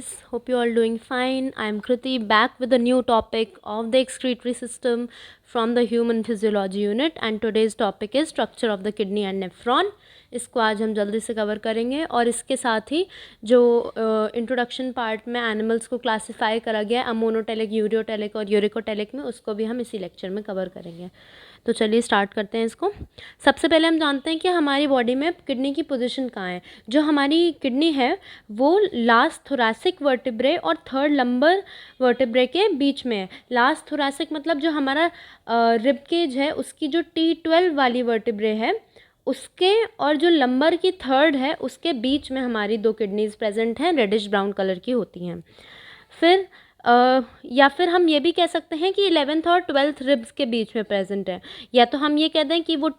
Hope you all doing fine. I am Kriti back with a new topic of the excretory system from the human physiology unit and today's topic is structure of the kidney and nephron. इसको आज हम जल्दी से cover करेंगे और इसके साथ ही जो इंट्रोडक्शन पार्ट में एनिमल्स को क्लासिफाई करा गया है अमोनोटेलिक, यूरियोटेलिक और यूरिकोटेलिक में, उसको भी हम इसी लेक्चर में कवर करेंगे। तो चलिए स्टार्ट करते हैं इसको। सबसे पहले हम जानते हैं कि हमारी बॉडी में किडनी की पोजीशन कहाँ है। जो हमारी किडनी है वो लास्ट थोरैसिक वर्टिब्रे और थर्ड लंबर वर्टिब्रे के बीच में है। लास्ट थोरैसिक मतलब जो हमारा रिब केज है उसकी जो T12 वाली वर्टिब्रे है उसके और जो लंबर की थर्ड है उसके बीच में हमारी दो किडनीज प्रेजेंट हैं, रेडिश ब्राउन कलर की होती हैं। फिर या फिर हम ये भी कह सकते हैं कि 11th और 12th रिब्स के बीच में प्रेजेंट है, या तो हम ये कह दें कि वो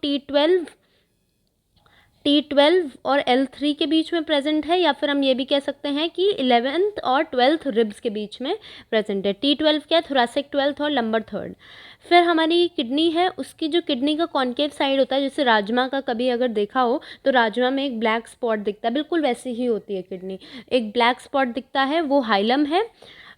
T12 और L3 के बीच में प्रेजेंट है, या फिर हम ये भी कह सकते हैं कि 11th और 12th रिब्स के बीच में प्रेजेंट है। T12 क्या है? थोरैसिक 12th और लंबर थर्ड। फिर हमारी किडनी है, उसकी जो किडनी का कॉन्केव साइड होता है, जैसे राजमा का कभी अगर देखा हो तो राजमा में एक ब्लैक स्पॉट दिखता है, बिल्कुल वैसी ही होती है किडनी। एक ब्लैक स्पॉट दिखता है वो हाइलम है,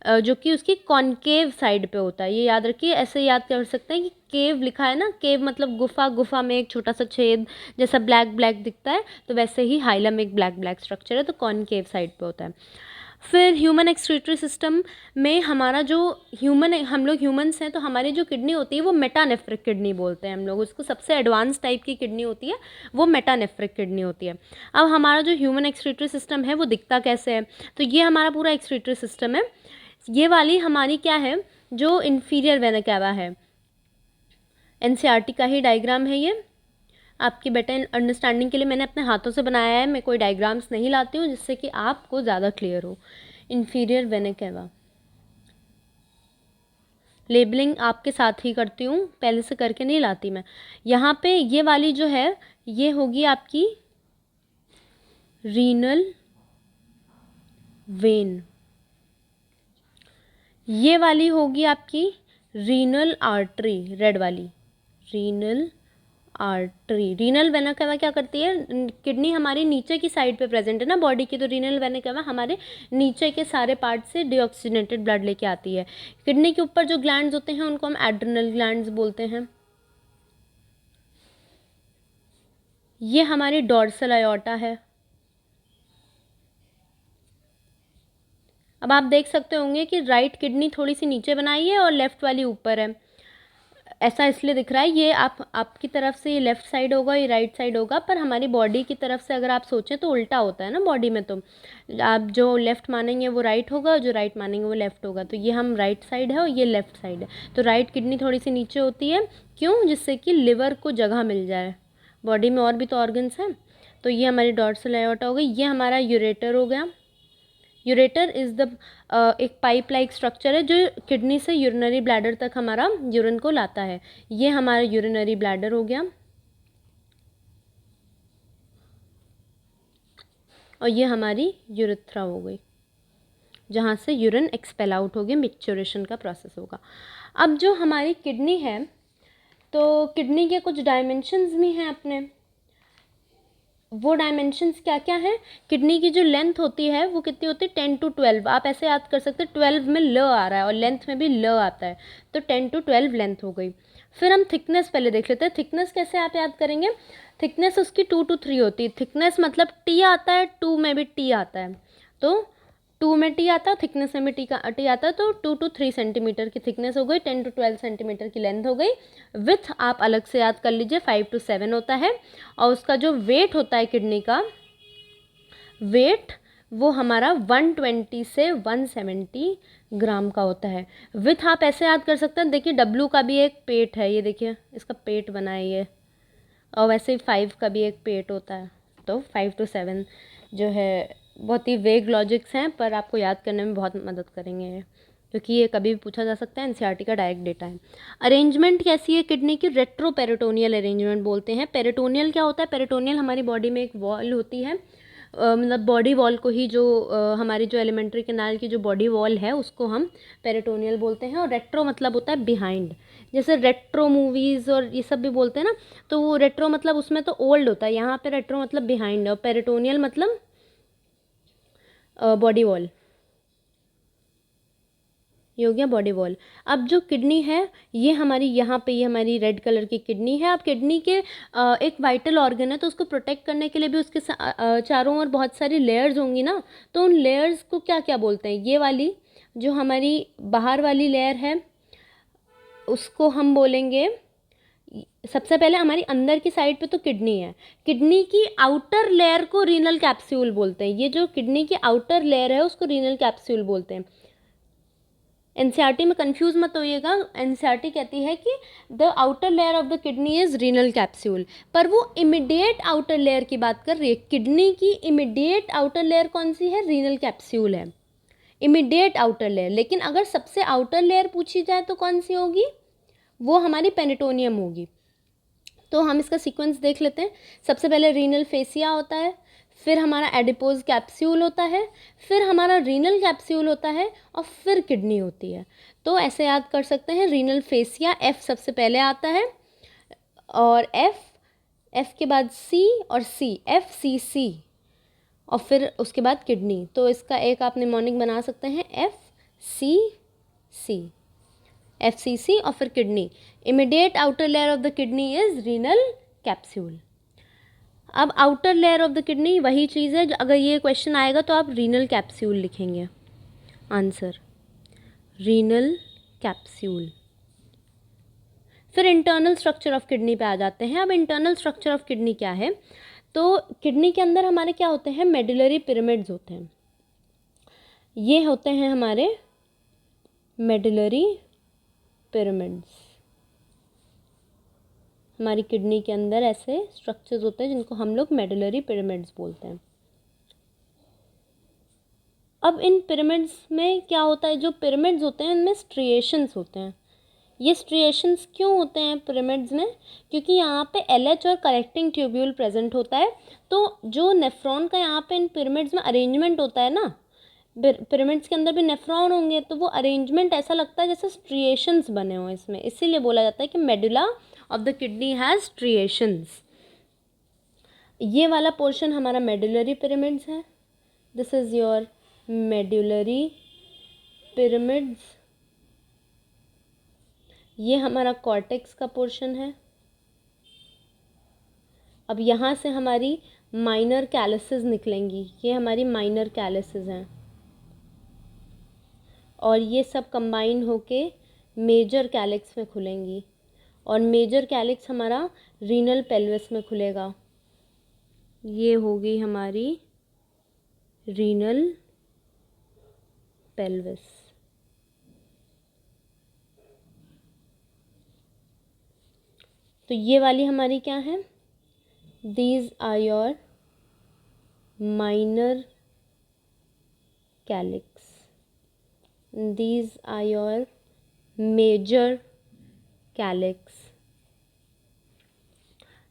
जो कि उसकी कॉन्केव साइड पे होता है। ये याद रखिए, ऐसे याद कर सकते हैं कि केव लिखा है ना, केव मतलब गुफा, गुफा में एक छोटा सा छेद जैसा ब्लैक ब्लैक दिखता है, तो वैसे ही हाइलम एक ब्लैक ब्लैक स्ट्रक्चर है, तो कॉन्केव साइड पे होता है। फिर ह्यूमन एक्सक्रीटरी सिस्टम में हमारा जो हम लोग ह्यूमंस हैं, तो हमारी जो किडनी होती है वो मेटानेफ्रिक किडनी बोलते हैं हम लोग उसको। सबसे एडवांस टाइप की किडनी होती है वो मेटानेफ्रिक किडनी होती है। अब हमारा जो ह्यूमन एक्सक्रीटरी सिस्टम है वो दिखता कैसे है? तो ये हमारा पूरा एक्सक्रीटरी सिस्टम है। ये वाली हमारी क्या है, जो इन्फीरियर वेना कैवा है, एनसीईआरटी का ही डायग्राम है ये। आपकी बेटर अंडरस्टैंडिंग के लिए मैंने अपने हाथों से बनाया है, मैं कोई डायग्राम्स नहीं लाती हूँ जिससे कि आपको ज़्यादा क्लियर हो। इन्फीरियर वेना कैवा लेबलिंग आपके साथ ही करती हूँ, पहले से करके नहीं लाती मैं। यहाँ पे ये वाली जो है ये होगी आपकी रीनल वेन, ये वाली होगी आपकी रीनल आर्टरी, रेड वाली renal artery. Renal vena cava क्या करती है? किडनी हमारी नीचे की साइड पे प्रेजेंट है ना बॉडी की, तो रीनल वेना कैवा हमारे नीचे के सारे पार्ट से डीऑक्सीजनेटेड ब्लड लेके आती है। किडनी के ऊपर जो ग्लैंड्स होते हैं उनको हम एड्रिनल ग्लैंड्स बोलते हैं। ये हमारी डोर्सल अयोर्टा है। अब आप देख सकते होंगे कि राइट किडनी थोड़ी सी नीचे बनाई है और लेफ्ट वाली ऊपर है। ऐसा इसलिए दिख रहा है, ये आपकी तरफ से ये लेफ़्ट साइड होगा, ये राइट साइड होगा, पर हमारी बॉडी की तरफ से अगर आप सोचें तो उल्टा होता है ना बॉडी में। तो आप जो लेफ़्ट मानेंगे वो राइट होगा, जो राइट मानेंगे वो लेफ़्ट होगा। तो ये हम राइट साइड है और ये लेफ़्ट साइड है। तो राइट किडनी थोड़ी सी नीचे होती है, क्यों? जिससे कि लिवर को जगह मिल जाए। बॉडी में और भी तो ऑर्गन्स हैं। तो ये हमारी डॉर्सल एओर्टा हो गई। ये हमारा यूरेटर हो गया। यूरेटर इज़ द एक पाइप लाइक स्ट्रक्चर है जो किडनी से यूरिनरी ब्लैडर तक हमारा यूरिन को लाता है। ये हमारा यूरिनरी ब्लैडर हो गया और ये हमारी यूरेथ्रा हो गई, जहाँ से यूरिन एक्सपेल आउट हो गया, मिक्चुरेशन का प्रोसेस होगा। अब जो हमारी किडनी है, तो किडनी के कुछ डायमेंशंस भी हैं अपने। वो डायमेंशंस क्या क्या हैं? किडनी की जो लेंथ होती है वो कितनी होती है? 10 to 12। आप ऐसे याद कर सकते हैं, 12 में ल आ रहा है और लेंथ में भी ल आता है, तो 10 to 12 लेंथ हो गई। फिर हम थिकनेस पहले देख लेते हैं। थिकनेस कैसे आप याद करेंगे? थिकनेस उसकी 2 to 3 होती है। थिकनेस मतलब टी आता है, 2 में भी टी आता है, तो 2 में टी आता है, थिकनेस में भी टी आता है, तो 2 to 3 सेंटीमीटर की थिकनेस हो गई, 10 to 12 सेंटीमीटर की लेंथ हो गई। विथ आप अलग से याद कर लीजिए, 5 to 7 होता है। और उसका जो वेट होता है किडनी का वेट, वो हमारा 120 से 170 ग्राम का होता है। विथ आप ऐसे याद कर सकते हैं, देखिए डब्लू का भी एक पेट है, ये देखिए इसका पेट बना है ये, और वैसे ही 5 का भी एक पेट होता है। तो 5 to 7 जो है बहुत ही वेग लॉजिक्स हैं, पर आपको याद करने में बहुत मदद करेंगे ये, क्योंकि ये कभी भी पूछा जा सकता है, एनसीईआरटी का डायरेक्ट डेटा है। अरेंजमेंट कैसी है किडनी की? रेट्रोपेरिटोनियल अरेंजमेंट बोलते हैं। पेरिटोनियल क्या होता है? पेरिटोनियल हमारी बॉडी में एक वॉल होती है, मतलब बॉडी वॉल को ही, जो हमारी जो एलिमेंट्री कैनाल की जो बॉडी वॉल है उसको हम पेरिटोनियल बोलते हैं। और रेट्रो मतलब होता है बिहाइंड, जैसे रेट्रो मूवीज़ और ये सब भी बोलते हैं ना, तो वो रेट्रो मतलब उसमें तो ओल्ड होता है, यहाँ पे रेट्रो मतलब बिहाइंड, और पेरिटोनियल मतलब बॉडी वॉल। ये हो गया बॉडी वॉल। अब जो किडनी है ये हमारी यहाँ पे, ये हमारी रेड कलर की किडनी है। अब किडनी के एक वाइटल ऑर्गन है, तो उसको प्रोटेक्ट करने के लिए भी उसके चारों ओर बहुत सारी लेयर्स होंगी ना, तो उन लेयर्स को क्या क्या बोलते हैं? ये वाली जो हमारी बाहर वाली लेयर है उसको हम बोलेंगे, सबसे पहले हमारी अंदर की साइड पे तो किडनी है, किडनी की आउटर लेयर को रीनल कैप्सूल बोलते हैं। ये जो किडनी की आउटर लेयर है उसको रीनल कैप्सूल बोलते हैं। एनसीईआरटी में कंफ्यूज मत होइएगा, एनसीईआरटी कहती है कि the outer layer of the kidney is renal capsule, पर वो इमीडिएट आउटर लेयर की बात कर रही है। किडनी की इमीडिएट आउटर लेयर कौन सी है? रीनल कैप्सूल है, इमीडिएट आउटर लेयर। लेकिन अगर सबसे आउटर लेयर पूछी जाए तो कौन सी होगी? वो हमारी पेरिटोनियम होगी। तो हम इसका सीक्वेंस देख लेते हैं। सबसे पहले रीनल फेसिया होता है, फिर हमारा एडिपोज कैप्सूल होता है, फिर हमारा रीनल कैप्सूल होता है, और फिर किडनी होती है। तो ऐसे याद कर सकते हैं, रीनल फेसिया एफ सबसे पहले आता है, और एफ के बाद सी, और सी, एफ सी सी, और फिर उसके बाद किडनी। तो इसका एक आप निमोनिक बना सकते हैं, एफ सी सी, एफ सी सी, और फिर kidney. Immediate outer layer of the kidney is renal capsule. अब outer layer of the kidney वही चीज़ है, अगर ये क्वेश्चन आएगा तो आप रीनल कैप्सूल लिखेंगे आंसर, रीनल कैप्सूल। फिर इंटरनल स्ट्रक्चर ऑफ किडनी पे आ जाते हैं। अब इंटरनल स्ट्रक्चर ऑफ किडनी क्या है? तो किडनी के अंदर हमारे क्या होते हैं? मेडुलरी पिरामिड्स होते हैं। ये होते हैं हमारे मेडुलरी पिरामिड्स। हमारी किडनी के अंदर ऐसे स्ट्रक्चर्स होते हैं जिनको हम लोग मेडुलरी पिरामिड्स बोलते हैं। अब इन पिरामिड्स में क्या होता है? जो पिरामिड्स होते हैं इनमें स्ट्रिएशंस होते हैं। ये स्ट्रिएशंस क्यों होते हैं पिरामिड्स में? क्योंकि यहाँ पे LH और कलेक्टिंग ट्यूब्यूल प्रेजेंट होता है। तो जो नेफ्रॉन का यहाँ पे इन पिरामिड्स में अरेंजमेंट होता है ना, पिरामिड्स के अंदर भी नेफ्रॉन होंगे, तो वो अरेंजमेंट ऐसा लगता है जैसे स्ट्रिएशंस बने हो इसमें, इसीलिए बोला जाता है कि medulla of the kidney has striations. ये वाला पोर्शन हमारा मेडुलरी पिरामिड्स है, this is your medullary pyramids. ये हमारा कॉर्टेक्स का पोर्शन है। अब यहाँ से हमारी माइनर कैलिसेस निकलेंगी, ये हमारी माइनर कैलिसेस हैं, और ये सब कंबाइन होके मेजर कैलिक्स में खुलेंगी, और मेजर कैलिक्स हमारा रीनल पेल्विस में खुलेगा। ये होगी हमारी रीनल पेल्विस। तो ये वाली हमारी क्या है? These are your minor calyx, these are your major calyx.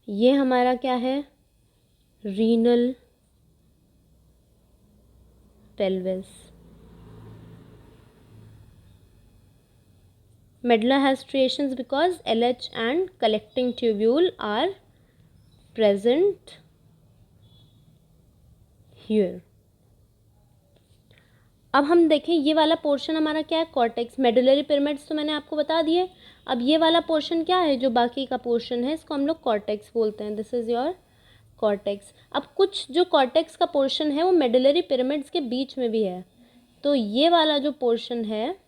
ये हमारा क्या है? Renal pelvis. Medulla has striations because LH and collecting tubule are present here. अब हम देखें ये वाला पोर्शन हमारा क्या है? कॉर्टेक्स। मेडुलरी पिरामिड्स तो मैंने आपको बता दिए। अब ये वाला पोर्शन क्या है? जो बाकी का पोर्शन है इसको हम लोग कॉर्टेक्स बोलते हैं। This is your cortex. अब कुछ जो कॉर्टेक्स का पोर्शन है वो मेडुलरी पिरामिड्स के बीच में भी है। तो ये वाला जो पोर्शन है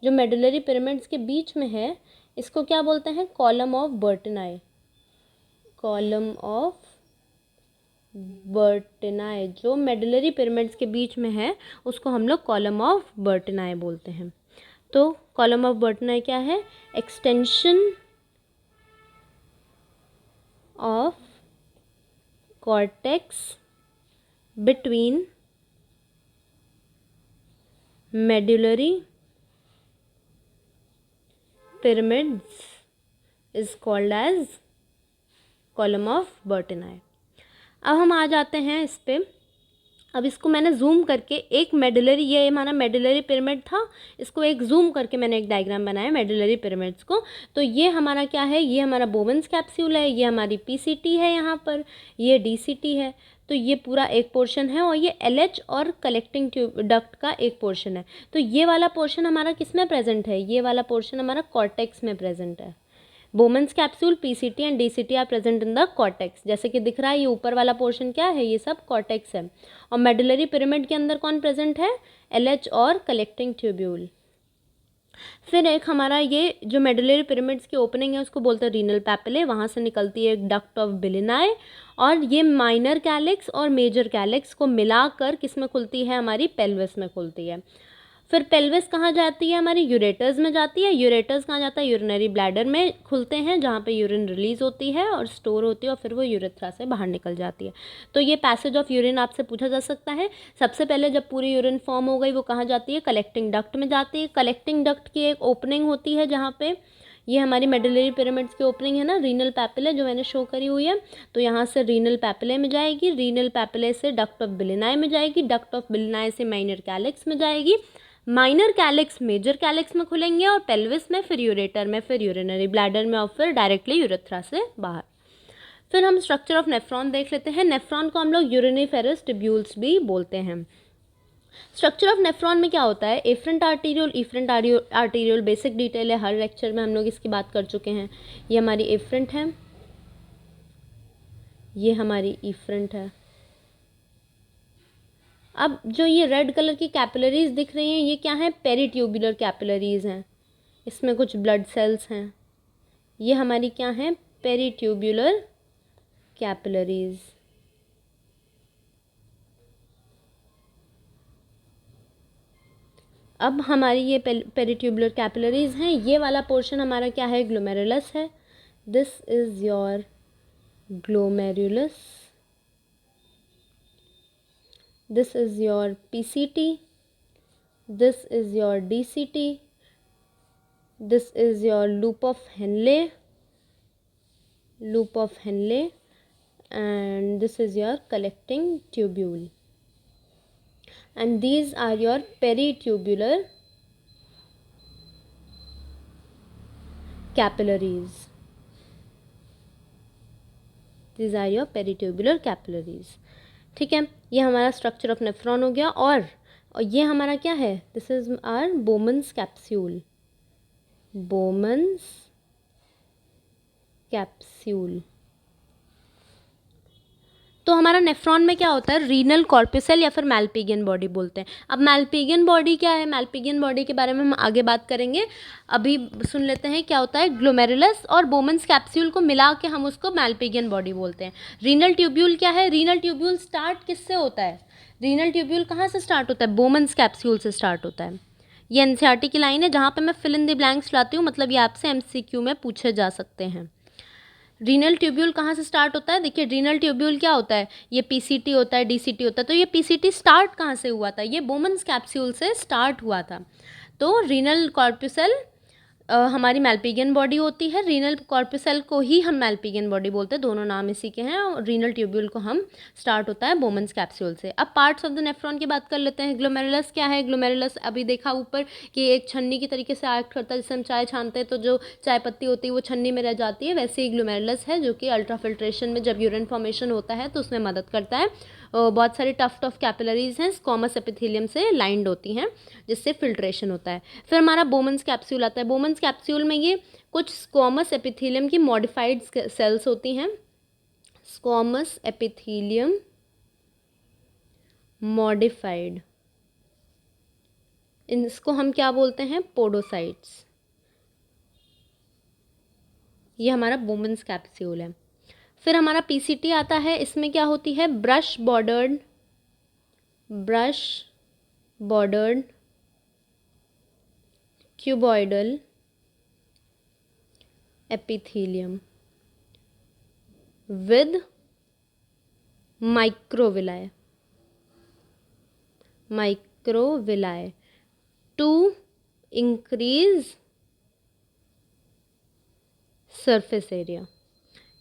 जो मेडुलरी पिरामिड्स के बीच में है इसको क्या बोलते हैं? Column of Bertini. Column of Bertini जो मेडुलरी पिरामिड्स के बीच में है उसको हम लोग कॉलम ऑफ बर्टनाई बोलते हैं। तो कॉलम ऑफ बर्टनाई क्या है? Extension of cortex between medullary pyramids is called as column of Burtoni। अब हम आ जाते हैं इस पे। अब इसको मैंने जूम करके एक मेडुलरी, ये हमारा मेडुलरी पिरामिड था, इसको एक जूम करके मैंने एक डायग्राम बनाया मेडुलरी पिरामिड्स को। तो ये हमारा क्या है, ये हमारा बोवेन्स कैप्सूल है, ये हमारी पीसीटी है, यहाँ पर ये डीसीटी है। तो ये पूरा एक पोर्शन है और ये एलएच और कलेक्टिंग ट्यूब डक्ट का एक पोर्शन है। तो ये वाला पोर्शन हमारा किस में प्रेजेंट है, ये वाला पोर्शन हमारा कॉर्टेक्स में प्रेजेंट है। Bowman's capsule, PCT and DCT are present in the cortex. जैसे कि दिख रहा है ये ऊपर वाला पोर्शन क्या है, ये सब कॉर्टेक्स है। और मेडुलरी पिरामिड के अंदर कौन प्रेजेंट है, एलएच और कलेक्टिंग ट्यूब्यूल। फिर एक हमारा ये जो मेडुलरी पिरामिड्स की ओपनिंग है उसको बोलते हैं रीनल पैपिले, वहाँ से निकलती है एक डक्ट ऑफ बिलिनाई, और ये माइनर कैलिक्स और मेजर कैलिक्स को मिलाकर किस में खुलती है, हमारी पेल्विस में खुलती है। फिर पेल्विस कहाँ जाती है, हमारी यूरेटर्स में जाती है। यूरेटर्स कहाँ जाता है, यूरिनरी ब्लैडर में खुलते हैं, जहाँ पे यूरिन रिलीज होती है और स्टोर होती है और फिर वो यूरेथ्रा से बाहर निकल जाती है। तो ये पैसेज ऑफ यूरिन आपसे पूछा जा सकता है। सबसे पहले जब पूरी यूरिन फॉर्म हो गई वो कहाँ जाती है, कलेक्टिंग डक्ट में जाती है। कलेक्टिंग डक्ट की एक ओपनिंग होती है जहाँ पे ये हमारी मेडुलरी पिरामिड्स की ओपनिंग है ना, रीनल पैपिले जो मैंने शो करी हुई है। तो यहाँ से रीनल पैपिले में जाएगी, रीनल पैपिले से डक्ट ऑफ बिलिनाई में जाएगी, डक्ट ऑफ बिलिनाई से माइनर कैलिक्स में जाएगी, माइनर कैलिक्स मेजर कैलिक्स में खुलेंगे और पेल्विस में, फिर यूरेटर में, फिर यूरिनरी ब्लैडर में और फिर डायरेक्टली यूरेथ्रा से बाहर। फिर हम स्ट्रक्चर ऑफ नेफ्रॉन देख लेते हैं। नेफ्रॉन को हम लोग यूरिनिफेरस ट्यूब्यूल्स भी बोलते हैं। स्ट्रक्चर ऑफ नेफ्रॉन में क्या होता है, afferent arteriole, efferent arteriole basic detail है, हर लेक्चर में हम लोग इसकी बात कर चुके हैं। ये हमारी एफरेंट है, ये हमारी इफरेंट है। अब जो ये रेड कलर की कैपिलरीज दिख रही हैं ये क्या है, पेरीट्यूबुलर कैपिलरीज हैं, इसमें कुछ ब्लड सेल्स हैं। ये हमारी क्या हैं, पेरीट्यूबुलर कैपिलरीज। अब हमारी ये पेरीट्यूबुलर कैपिलरीज हैं, ये वाला पोर्शन हमारा क्या है, ग्लोमेरुलस है। This is your glomerulus, this is your PCT, this is your DCT, this is your loop of Henle, and this is your collecting tubule, and these are your peritubular capillaries. These are your peritubular capillaries. ठीक है, ये हमारा structure of nephron हो गया। और ये हमारा क्या है, this is our Bowman's capsule, Bowman's capsule. तो हमारा नेफ्रॉन में क्या होता है, रीनल कॉर्पुसेल या फिर मैल्पिगियन बॉडी बोलते हैं। अब मैल्पिगियन बॉडी क्या है, मैल्पिगियन बॉडी के बारे में हम आगे बात करेंगे। अभी सुन लेते हैं क्या होता है, ग्लोमेरुलस और बोमेंस कैप्सूल को मिला के हम उसको मैल्पिगियन बॉडी बोलते हैं। रीनल ट्यूब्यूल क्या है, रीनल ट्यूब्यूल स्टार्ट किससे होता है, रीनल ट्यूब्यूल कहाँ से स्टार्ट होता है, बोमेंस कैप्सूल से स्टार्ट होता है। ये एनसीईआरटी की लाइन है जहाँ पे मैं फिल इन द ब्लैंक्स लाती हूँ, मतलब ये आपसे एमसीक्यू में पूछे जा सकते हैं। रीनल ट्यूब्यूल कहाँ से स्टार्ट होता है, देखिए रीनल ट्यूब्यूल क्या होता है, ये पीसीटी होता है, डीसीटी होता है। तो ये पीसीटी स्टार्ट कहाँ से हुआ था, ये बोमेंस कैप्सूल से स्टार्ट हुआ था। तो रीनल कॉर्पुसेल हमारी मैल्पिगियन बॉडी होती है, रीनल कॉर्पुसेल को ही हम मैल्पिगियन बॉडी बोलते हैं, दोनों नाम इसी के हैं। और रीनल ट्यूब्यूल को हम स्टार्ट होता है बोमेंस कैप्सूल से। अब पार्ट्स ऑफ द नेफ्रॉन की बात कर लेते हैं। ग्लोमेरुलस क्या है, ग्लोमेरुलस अभी देखा ऊपर कि एक छन्नी की तरीके से एक्ट करता है, जैसे हम चाय छानते हैं तो जो चाय पत्ती होती है वो छन्नी में रह जाती है, वैसे ही ग्लोमेरुलस है जो कि अल्ट्रा फिल्ट्रेशन में जब यूरिन फॉर्मेशन होता है तो उसमें मदद करता है। बहुत सारी टफ्ट ऑफ कैपिलरीज हैं, स्क्वामस एपिथेलियम से लाइंड होती हैं जिससे फिल्ट्रेशन होता है। फिर हमारा बोमेंस कैप्सूल आता है। बोमेंस कैप्सूल में ये कुछ स्क्वामस एपिथेलियम की मॉडिफाइड सेल्स होती हैं, स्क्वामस एपिथेलियम मॉडिफाइड, इसको हम क्या बोलते हैं, पोडोसाइट्स। ये हमारा बोमेंस कैप्सूल है। फिर हमारा पीसीटी आता है, इसमें क्या होती है, brush bordered cuboidal epithelium with microvilli to increase surface area.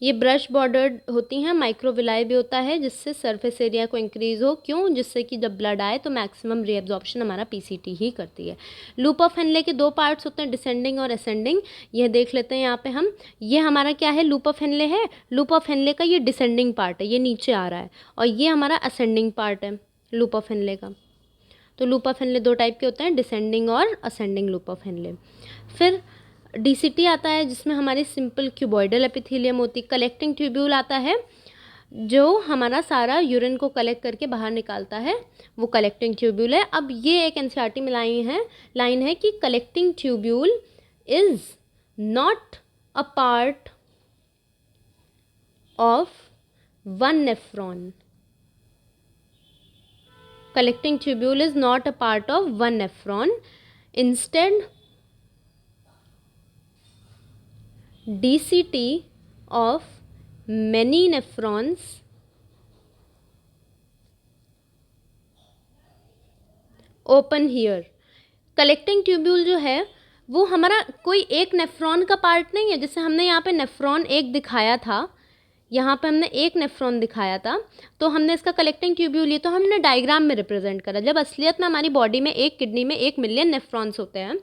ये ब्रश बॉर्डर्ड होती हैं, माइक्रोविलाई भी होता है जिससे सरफेस एरिया को इंक्रीज हो, क्यों, जिससे कि जब ब्लड आए तो मैक्सिमम रीअब्जॉर्प्शन हमारा पीसीटी ही करती है। लूप ऑफ हेनले के दो पार्ट्स होते हैं, डिसेंडिंग और असेंडिंग। यह देख लेते हैं यहाँ पे हम, ये हमारा क्या है, लूप ऑफ हेनले है। लूप ऑफ हेनले का ये डिसेंडिंग पार्ट है, ये नीचे आ रहा है, और ये हमारा असेंडिंग पार्ट है लूप ऑफ हेनले का। तो लूप ऑफ हेनले दो टाइप के होते हैं, डिसेंडिंग और असेंडिंग लूप ऑफ हेनले। फिर डीसीटी आता है जिसमें हमारी सिंपल क्यूबॉइडल एपिथेलियम होती। कलेक्टिंग ट्यूब्यूल आता है जो हमारा सारा यूरिन को कलेक्ट करके बाहर निकालता है, वो कलेक्टिंग ट्यूब्यूल है। अब ये एक एनसीईआरटी में लाइन है कि collecting tubule is not a part of one nephron. Collecting tubule is not a part of one nephron. Instead, DCT of many nephrons open here. Collecting tubule जो है वो हमारा कोई एक नेफ्रॉन का पार्ट नहीं है। जैसे हमने यहाँ पे नेफ्रॉन एक दिखाया था, यहाँ पे हमने एक नेफ्रॉन दिखाया था, तो हमने इसका कलेक्टिंग ट्यूब्यूल ये तो हमने डायग्राम में रिप्रेजेंट करा। जब असलियत में हमारी बॉडी में एक किडनी में 1 मिलियन नेफ्रॉन्स होते हैं,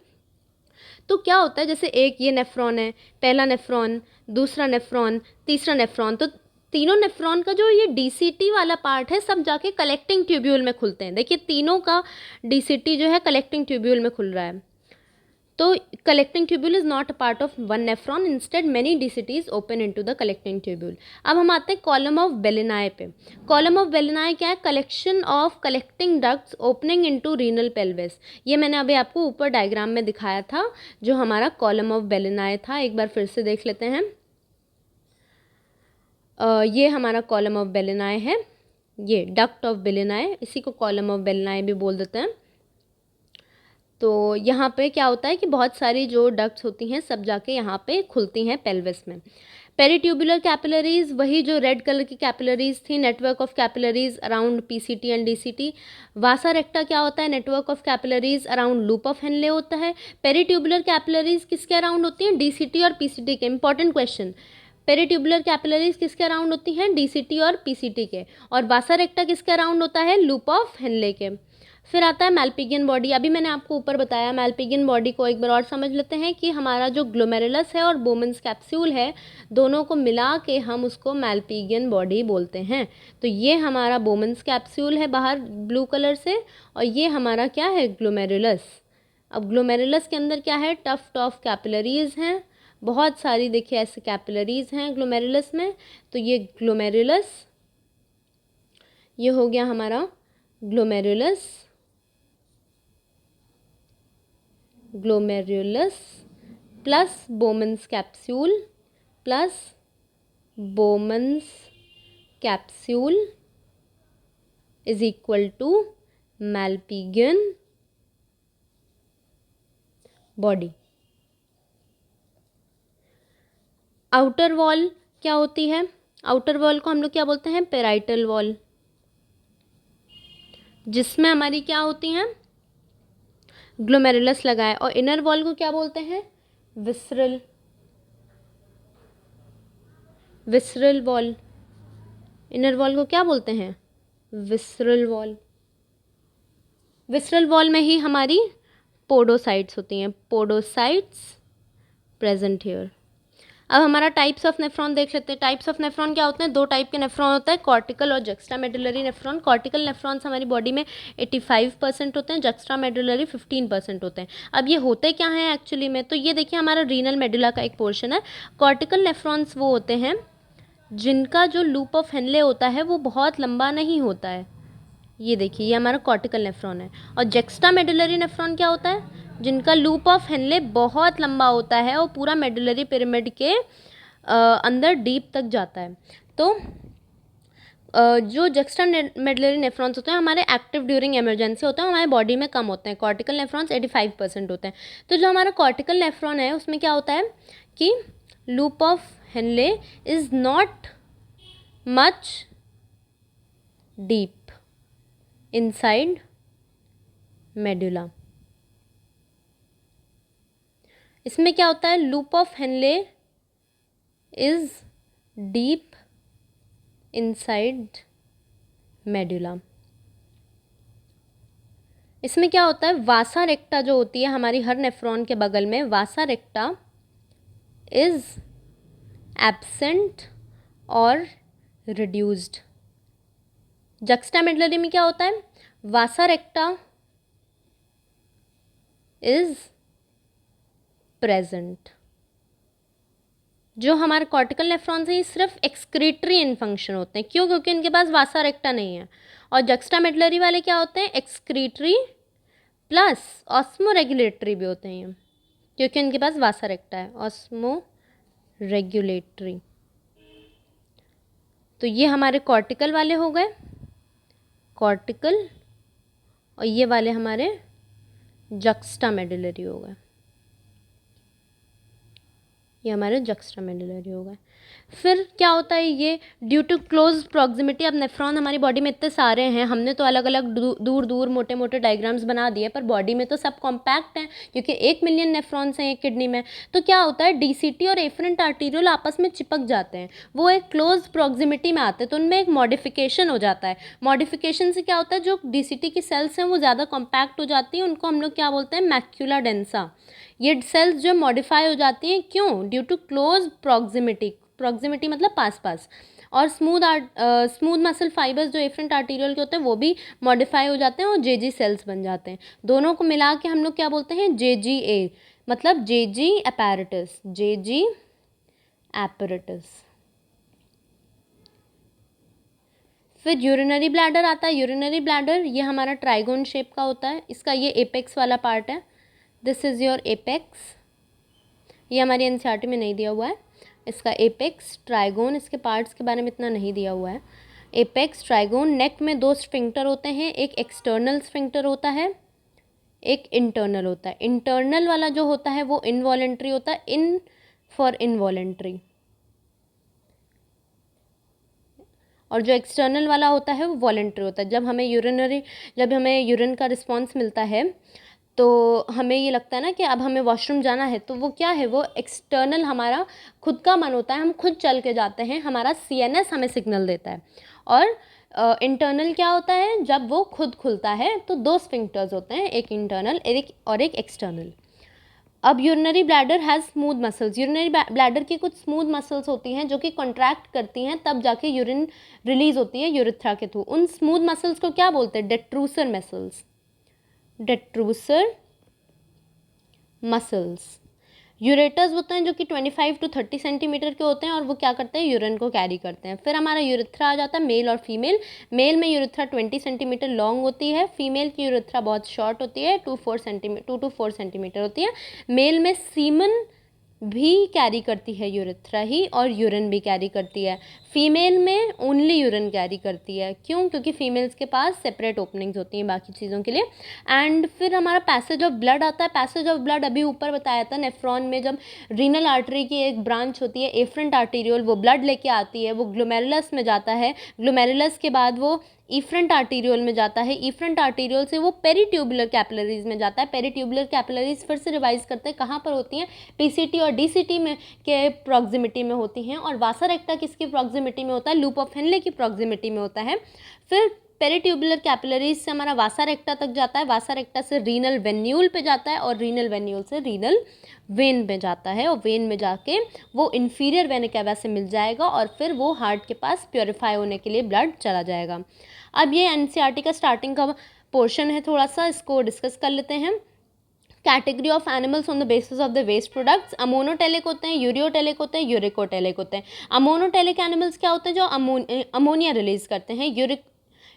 तो क्या होता है, जैसे एक ये नेफ्रॉन है, पहला नेफ्रॉन, दूसरा नेफ्रॉन, तीसरा नेफ्रॉन, तो तीनों नेफ्रॉन का जो ये डीसीटी वाला पार्ट है सब जाके कलेक्टिंग ट्यूब्यूल में खुलते हैं। देखिए तीनों का डीसीटी जो है कलेक्टिंग ट्यूब्यूल में खुल रहा है। तो collecting tubule is not a part of one nephron, instead many DCTs open into the collecting tubule. अब हम आते हैं कॉलम ऑफ बेलेनाए पे। कॉलम ऑफ बेलेनाए क्या है, collection of collecting ducts opening into renal pelvis. ये मैंने अभी आपको ऊपर डायग्राम में दिखाया था जो हमारा कॉलम ऑफ बेलेनाए था। एक बार फिर से देख लेते हैं। ये हमारा कॉलम ऑफ बेलेनाए है, ये डक्ट ऑफ बेलेनाए, इसी को कॉलम ऑफ बेलेनाए भी बोल देते हैं। तो यहाँ पे क्या होता है कि बहुत सारी जो डक्ट्स होती हैं सब जाके यहाँ पे खुलती हैं पेल्विस में। पेरीट्यूबुलर कैपिलरीज, वही जो रेड कलर की कैपिलरीज थी, network of capillaries around PCT and DCT. वासा रेक्टा क्या होता है, network of capillaries around loop of Henle होता है। पेरीट्यूबुलर कैपिलरीज किसके अराउंड होती हैं, डीसीटी और पीसीटी के। इंपॉर्टेंट क्वेश्चन, पेरीट्यूबुलर कैपिलरीज किसके अराउंड होती हैं, डीसीटी और पीसीटी के, और वासा रेक्टा किसके अराउंड होता है, लूप ऑफ हेनले के। फिर आता है मैल्पिगियन बॉडी। अभी मैंने आपको ऊपर बताया, मैल्पिगियन बॉडी को एक बार और समझ लेते हैं कि हमारा जो ग्लोमेरुलस है और बोमन्स कैप्सूल है, दोनों को मिला के हम उसको मैल्पिगियन बॉडी बोलते हैं। तो ये हमारा बोमन्स कैप्सूल है बाहर ब्लू कलर से, और ये हमारा क्या है, ग्लोमेरुलस। अब ग्लोमेरुलस के अंदर क्या है, टफ्ट ऑफ कैपिलरीज हैं, बहुत सारी देखिए ऐसे कैपिलरीज हैं ग्लोमेरुलस में। तो ये ग्लोमेरुलस, ये हो गया हमारा glomerulus, glomerulus plus Bowman's capsule plus Bowman's capsule is equal to Malpighian body. Outer wall क्या होती है, आउटर वॉल को हम लोग क्या बोलते हैं, पेराइटल वॉल, जिसमें हमारी क्या होती हैं, ग्लोमेरुलस लगा है। और इनर वॉल को क्या बोलते हैं, विसरल वॉल। इनर वॉल को क्या बोलते हैं, विसरल वॉल। विसरल वॉल में ही हमारी पोडोसाइट्स होती हैं, पोडोसाइट्स प्रेजेंट हियर। अब हमारा टाइप्स ऑफ नेफ्रॉन देख लेते हैं। टाइप्स ऑफ नेफ्रॉन क्या होते हैं, दो टाइप के नेफ्रॉन होता है, कॉर्टिकल और जक्स्ट्रामेडुलरी नेफ्रॉन। कॉर्टिकल नेफ्रॉन्स हमारी बॉडी में 85% होते हैं, जक्स्ट्रामेडुलरी 15% होते हैं। अब ये होते क्या हैं एक्चुअली में, तो ये देखिए हमारा रीनल मेडुला का एक पोर्शन है। कॉर्टिकल नेफ्रॉन्स वो होते हैं जिनका जो लूप ऑफ हेनले होता है वो बहुत लंबा नहीं होता है, ये देखिए ये हमारा कॉर्टिकल नेफ्रॉन है। और जक्स्ट्रामेडुलरी नेफ्रॉन क्या होता है, जिनका लूप ऑफ हेनले बहुत लंबा होता है और पूरा मेडुलरी पिरामिड के अंदर डीप तक जाता है। तो जो जक्स्ट्रामेडुलरी नेफ्रॉन्स होते हैं हमारे एक्टिव ड्यूरिंग इमरजेंसी होते हैं, हमारे बॉडी में कम होते हैं। कॉर्टिकल नेफ्रॉन्स 85% होते हैं। तो जो हमारा कॉर्टिकल नेफ्रॉन है उसमें क्या होता है कि loop of Henle is not much deep inside medulla. इसमें क्या होता है, loop of Henle is deep inside medulla. इसमें क्या होता है, वासा रेक्टा जो होती है हमारी हर नेफ्रॉन के बगल में, वासा रेक्टा इज एब्सेंट और रिड्यूस्ड। जक्स्टामेडुलरी में क्या होता है, वासा रेक्टा इज प्रेजेंट। जो हमारे कॉर्टिकल नेफ्रॉन्स हैं ये सिर्फ एक्सक्रीटरी इन फंक्शन होते हैं, क्यों, क्योंकि इनके पास वासा रेक्टा नहीं है। और जक्स्टामेडुलरी वाले क्या होते हैं, एक्सक्रीटरी प्लस ऑस्मो रेगुलेटरी भी होते हैं, क्योंकि इनके पास वासा रेक्टा है, ऑस्मो रेगुलेटरी। तो ये हमारे कॉर्टिकल वाले हो गए, कॉर्टिकल, और ये वाले हमारे जक्स्टामेडुलरी हो गए, ये हमारे जक्स्टामेडुलरी हो गए। फिर क्या होता है, ये ड्यू टू क्लोज प्रॉक्सिमिटी, अब नेफ्रॉन हमारी बॉडी में इतने सारे हैं, हमने तो अलग अलग दूर दूर मोटे मोटे डायग्राम्स बना दिए, पर बॉडी में तो सब कॉम्पैक्ट हैं, क्योंकि 1 मिलियन नेफ्रॉन्स हैं एक किडनी में। तो क्या होता है, डीसीटी और एफरेंट आर्टीरियल आपस में चिपक जाते हैं, वो एक क्लोज प्रॉक्सिमिटी में आते हैं, तो उनमें एक मॉडिफिकेशन हो जाता है। मॉडिफिकेशन से क्या होता है, जो डीसीटी की सेल्स हैं वो ज़्यादा कॉम्पैक्ट हो जाती हैं, उनको हम लोग क्या बोलते हैं, मैक्यूला डेंसा। ये सेल्स जो मॉडिफाई हो जाती हैं, क्यों, due to close proximity, proximity मतलब पास पास। और स्मूथ मसल फाइबर्स जो एफरेंट आर्टीरियल के होते हैं वो भी मॉडिफाई हो जाते हैं और जेजी सेल्स बन जाते हैं। दोनों को मिला के हम लोग क्या बोलते हैं, जेजीए, मतलब जेजी एपैरेटस, जेजी एपैरेटस। फिर यूरिनरी ब्लैडर आता है। यूरिनरी ब्लैडर ये हमारा ट्राइगोन शेप का होता है, इसका ये एपेक्स वाला पार्ट है, दिस इज़ योर एपेक्स। ये हमारी एनसीईआरटी में नहीं दिया हुआ है, इसका एपेक्स, ट्राइगोन, इसके पार्ट्स के बारे में इतना नहीं दिया हुआ है। Apex, trigon. नेक में 2 स्फिंक्टर होते हैं, एक एक्सटर्नल स्फिंक्टर होता है, एक इंटरनल होता है। इंटरनल वाला जो होता है वो इनवॉलेंट्री होता है, इन फॉर इनवॉलेंट्री, और जो एक्सटर्नल वाला होता है वो वॉलेंट्री होता है। जब हमें यूरिन का रिस्पॉन्स मिलता है तो हमें ये लगता है ना कि अब हमें वॉशरूम जाना है, तो वो क्या है, वो एक्सटर्नल हमारा खुद का मन होता है, हम खुद चल के जाते हैं, हमारा सीएनएस हमें सिग्नल देता है। और इंटरनल क्या होता है, जब वो खुद खुलता है तो 2 स्फिंक्टर्स होते हैं, एक इंटरनल और एक एक्सटर्नल। अब urinary bladder has smooth muscles. Urinary bladder की कुछ स्मूथ मसल्स होती हैं जो कि कॉन्ट्रैक्ट करती हैं, तब जाके यूरिन रिलीज होती है यूरेथ्रा के थ्रू। उन स्मूथ मसल्स को क्या बोलते हैं, detrusor muscles, detrusor muscles. Ureters होते हैं जो कि 25 to 30 सेंटीमीटर के होते हैं, और वो क्या करते हैं, यूरिन को कैरी करते हैं। फिर हमारा यूरेथ्रा आ जाता है, मेल और फीमेल। मेल में यूरेथ्रा 20 सेंटीमीटर लॉन्ग होती है, फीमेल की यूरेथ्रा बहुत शॉर्ट होती है, 2 to 4 सेंटीमीटर होती है। मेल में सीमन भी कैरी करती है यूरेथ्रा ही, और यूरिन भी कैरी करती है। फीमेल में ओनली यूरिन कैरी करती है, क्यों, क्योंकि फीमेल्स के पास सेपरेट ओपनिंग्स होती हैं बाकी चीज़ों के लिए। एंड फिर हमारा पैसेज ऑफ ब्लड आता है। पैसेज ऑफ ब्लड अभी ऊपर बताया था, नेफ्रॉन में जब रीनल आर्टरी की एक ब्रांच होती है एफरेंट आर्टीरियल, वो ब्लड लेके आती है, वो ग्लोमेरुलस में जाता है, ग्लोमेरुलस के बाद वो इफ्रंट आर्टीरियल में जाता है, इफ्रंट आर्टीरियल से वो पेरीट्यूबुलर कैपिलरीज में जाता है। पेरीट्यूबुलर कैपिलरीज फिर से रिवाइज करते हैं कहाँ पर होती हैं, पीसीटी और डीसीटी में के प्रॉक्सिमिटी में होती हैं, और वासा रेक्टा किसकी प्रॉक्सिमिटी में होता है, लूप ऑफ हेनले की प्रॉक्सिमिटी में होता है। फिर पेरीट्यूबुलर कैपिलरीज से हमारा वासा रेक्टा तक जाता है, वासा रेक्टा से रीनल वेन्यूल पे जाता है, और रीनल वेन्यूल से रीनल वेन में जाता है, और वेन में जाके वो इन्फीरियर वेन कैवा से मिल जाएगा, और फिर वो हार्ट के पास प्योरीफाई होने के लिए ब्लड चला जाएगा। अब ये एनसीईआरटी का स्टार्टिंग का पोर्शन है, थोड़ा सा इसको डिस्कस कर लेते हैं। Category of animals on the basis of the waste products. Ammonotelic होते हैं, यूरियोटेलिक होते हैं, यूरिकोटेलिक होते हैं। अमोनोटेलिक एनिमल्स क्या होते हैं, जो अमोनिया रिलीज करते हैं।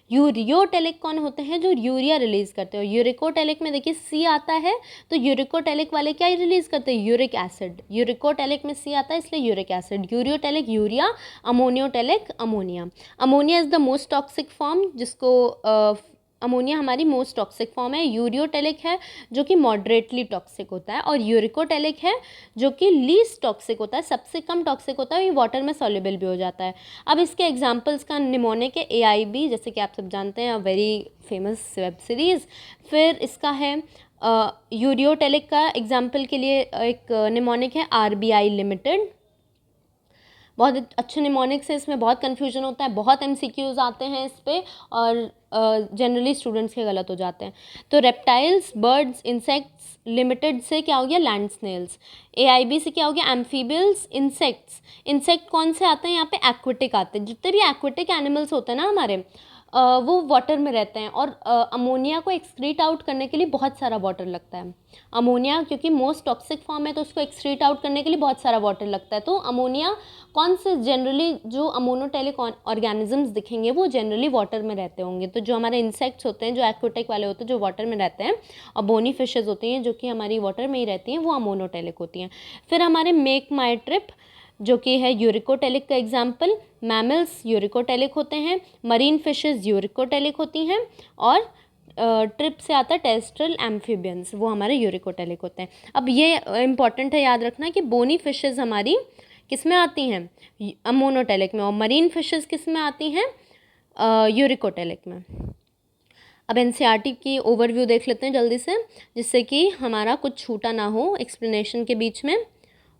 यूरियोटेलिक कौन होते हैं, जो यूरिया रिलीज करते हैं। यूरिकोटेलिक में देखिए सी आता है, तो यूरिकोटेलिक वाले क्या रिलीज करते हैं, यूरिक एसिड। यूरिकोटेलिक में सी आता है इसलिए uric acid. Ureotelic urea, ammonotelic ammonia. Ammonia is the most toxic form, जिसको अमोनिया हमारी मोस्ट टॉक्सिक फॉर्म है। यूरियोटेलिक है जो कि मॉडरेटली टॉक्सिक होता है, और यूरिकोटेलिक है जो कि लीस्ट टॉक्सिक होता है, सबसे कम टॉक्सिक होता है, ये वाटर में सॉल्युबल भी हो जाता है। अब इसके एग्जांपल्स का निमोनिक है AIB, जैसे कि आप सब जानते हैं, वेरी फेमस वेब सीरीज़। फिर इसका है यूरियोटेलिक का एग्जाम्पल के लिए एक निमोनिक है RBI लिमिटेड। बहुत अच्छे निमोनिक्स है, इसमें बहुत कन्फ्यूजन होता है, बहुत MCQs आते हैं इस पर और जनरली स्टूडेंट्स के गलत हो जाते हैं। तो रेप्टाइल्स, बर्ड्स, इंसेक्ट्स, लिमिटेड से क्या हो गया लैंड स्नेल्स, AIB से क्या हो गया एम्फीबियल्स, इंसेक्ट्स। इंसेक्ट कौन से आते हैं यहाँ पे, एक्वेटिक आते हैं। जितने भी एक्वेटिक एनिमल्स होते हैं ना हमारे वो वाटर में रहते हैं और अमोनिया को एक्सक्रीट आउट करने के लिए बहुत सारा वाटर लगता है। अमोनिया क्योंकि मोस्ट टॉक्सिक फॉर्म है तो उसको एक्सक्रीट आउट करने के लिए बहुत सारा वाटर लगता है। तो अमोनिया कौन से जनरली जो अमोनोटेलिक ऑर्गेनिजम्स दिखेंगे वो जनरली वाटर में रहते होंगे। तो जो हमारे इंसेक्ट्स होते हैं, जो एक्वेटिक वाले होते हैं, जो वाटर में रहते हैं, और बोनी फिशेज होती हैं जो कि हमारी वाटर में ही रहती हैं, वो अमोनोटेलिक होती हैं। फिर हमारे मेक माई ट्रिप जो कि है यूरिकोटेलिक का एग्जाम्पल। मैमल्स यूरिकोटेलिक होते हैं, मरीन फिशेज यूरिकोटेलिक होती हैं, और ट्रिप से आता है टेरेस्ट्रियल एम्फीबियंस, वो हमारे यूरिकोटेलिक होते हैं। अब ये इंपॉर्टेंट है याद रखना कि बोनी फिशेज हमारी किस में आती हैं, अमोनोटेलिक में, और मरीन फिशेज किस में आती हैं, यूरिकोटेलिक में। अब NCERT की ओवरव्यू देख लेते हैं जल्दी से, जिससे कि हमारा कुछ छूटा ना हो एक्सप्लेनेशन के बीच में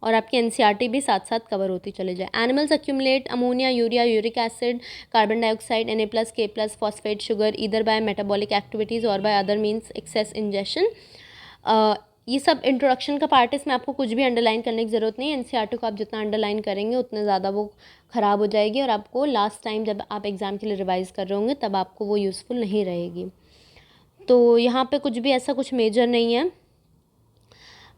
और आपकी NCERT भी साथ साथ कवर होती चले जाए। Animals accumulate ammonia, urea, uric acid, carbon dioxide, Na+, K+, phosphate, sugar either by metabolic activities और by other means excess ingestion. ये सब इंट्रोडक्शन का पार्ट है, इसमें आपको कुछ भी अंडरलाइन करने की ज़रूरत नहीं है। NCERT को आप जितना अंडरलाइन करेंगे उतने ज़्यादा वो ख़राब हो जाएगी और आपको लास्ट टाइम जब आप एग्ज़ाम के लिए रिवाइज़ कर रहे होंगे तब आपको वो यूज़फुल नहीं रहेगी। तो यहाँ पे कुछ भी ऐसा कुछ मेजर नहीं है,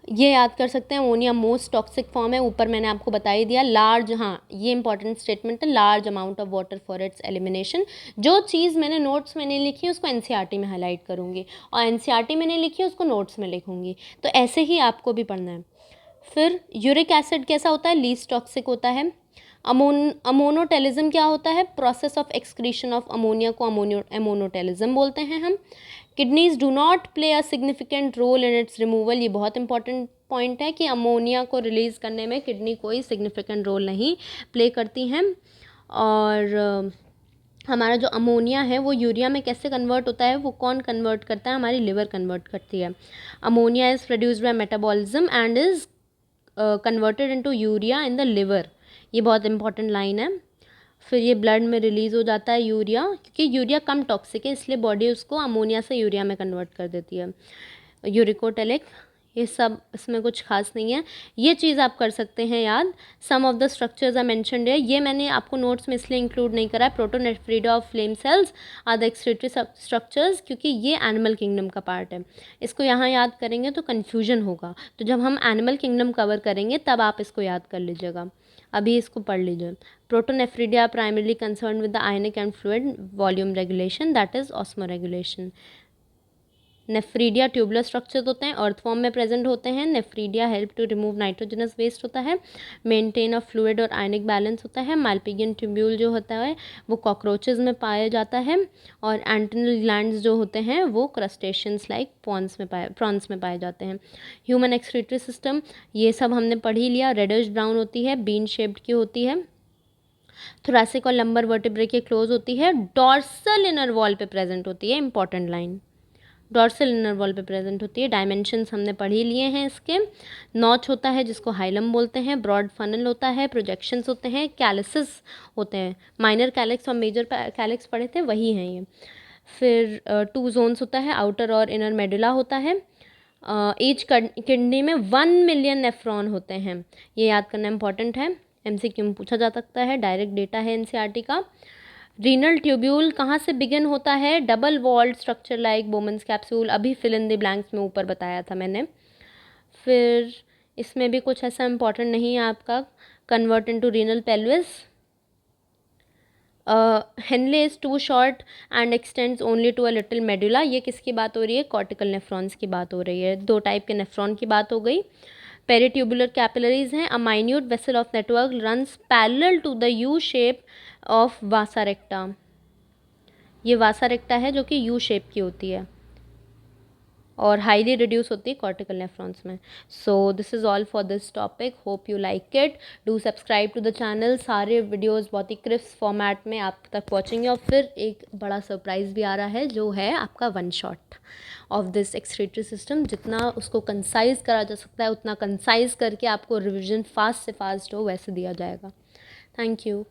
ये याद कर सकते हैं। अमोनिया मोस्ट टॉक्सिक फॉर्म है, ऊपर मैंने आपको बता ही दिया। लार्ज, हाँ ये इंपॉर्टेंट स्टेटमेंट है, large amount of water for its elimination. जो चीज़ मैंने नोट्स में नहीं लिखी है उसको NCERT में हाईलाइट करूँगी और NCERT में नहीं लिखी है उसको नोट्स में लिखूँगी। तो ऐसे ही आपको भी पढ़ना है। फिर यूरिक एसिड कैसा होता है, लीस्ट टॉक्सिक होता है। अमोनोटेलिज्म क्या होता है, process of excretion of ammonia को अमोनोटेलिज्म बोलते हैं हम। Kidneys do not play a significant role in its removal, ये बहुत इंपॉर्टेंट पॉइंट है कि अमोनिया को रिलीज़ करने में किडनी कोई सिग्निफिकेंट रोल नहीं प्ले करती हैं। और हमारा जो अमोनिया है वो यूरिया में कैसे कन्वर्ट होता है, वो कौन कन्वर्ट करता है, हमारी लिवर कन्वर्ट करती है। Ammonia is produced by metabolism and is converted into urea in the liver, ये बहुत इंपॉर्टेंट लाइन है। फिर ये ब्लड में रिलीज़ हो जाता है यूरिया, क्योंकि यूरिया कम टॉक्सिक है इसलिए बॉडी उसको अमोनिया से यूरिया में कन्वर्ट कर देती है। यूरिकोटेलिक, ये सब इसमें कुछ खास नहीं है, ये चीज़ आप कर सकते हैं याद। Some of the structures are mentioned है, ये मैंने आपको नोट्स में इसलिए इंक्लूड नहीं करा है। Protonephridia of flame cells are the excretory structures, क्योंकि ये एनिमल किंगडम का पार्ट है। इसको यहाँ याद करेंगे तो कन्फ्यूजन होगा, तो जब हम एनिमल किंगडम कवर करेंगे तब आप इसको याद कर लीजिएगा, अभी इसको पढ़ लीजिए। Protonephridia primarily concern with the ionic and fluid volume regulation, that is osmoregulation. Nephridia tubular structure होते हैं, अर्थ फॉर्म में प्रेजेंट होते हैं। Nephridia help to remove nitrogenous waste होता है, मेंटेन अ फ्लूइड और आयनिक बैलेंस होता है। मालपिगियन ट्यूब्यूल जो होता है वो कॉकरोचेज में पाया जाता है, और एंटेनल ग्लैंड्स जो होते हैं वो क्रस्टेशियंस लाइक प्रॉन्स में पाए जाते हैं। ह्यूमन एक्सक्रीटरी सिस्टम, ये सब हमने पढ़ ही लिया। रेडिश ब्राउन होती है, बीन शेप्ड की होती है, थोरैसिक और लंबर वर्टिब्रे के क्लोज होती है, डॉर्सल इनर वॉल पे प्रेजेंट होती है, important line, dorsal inner wall पे प्रेजेंट होती है। डायमेंशंस हमने पढ़ ही लिए हैं इसके। नॉच होता है जिसको हाइलम बोलते हैं, ब्रॉड फनल होता है, प्रोजेक्शंस होते हैं, कैलिसेस होते हैं, माइनर कैलिक्स और मेजर कैलिक्स पढ़े थे वही हैं ये। फिर 2 जोन्स होता है, आउटर और इनर मेडुला होता है। ईच किडनी में 1 मिलियन नेफ्रॉन होते हैं, ये याद करना इंपॉर्टेंट है, MCQ में पूछा जा सकता है, डायरेक्ट डेटा है NCERT का। रीनल ट्यूब्यूल कहाँ से बिगिन होता है, double walled structure like Bowman's capsule, अभी फिल इन द ब्लैंक्स में ऊपर बताया था मैंने। फिर इसमें भी कुछ ऐसा इंपॉर्टेंट नहीं है आपका, convert into renal pelvis. Henle is too short and extends only to a little medulla, ये किसकी बात हो रही है, कॉर्टिकल नेफ्रॉन्स की बात हो रही है। 2 टाइप के नेफ्रॉन की बात हो गई। पेरिट्यूबुलर कैपिलरीज हैं, a minute vessel of network runs parallel to the U shape of vasa recta, ये वासा रेक्टा है जो कि यू शेप की होती है और हाईली रिड्यूस होती है कॉर्टिकल नेफ्रॉन्स में। So this is all for this topic, hope you like it, do subscribe to the channel. सारे वीडियोस बहुत ही क्रिस्प फॉर्मेट में आप तक पहुँचेंगे, और फिर एक बड़ा सरप्राइज़ भी आ रहा है जो है आपका 1 shot of this excretory system. जितना उसको कंसाइज करा जा सकता है उतना कंसाइज करके आपको रिविजन फास्ट से फास्ट हो वैसे दिया जाएगा। Thank you.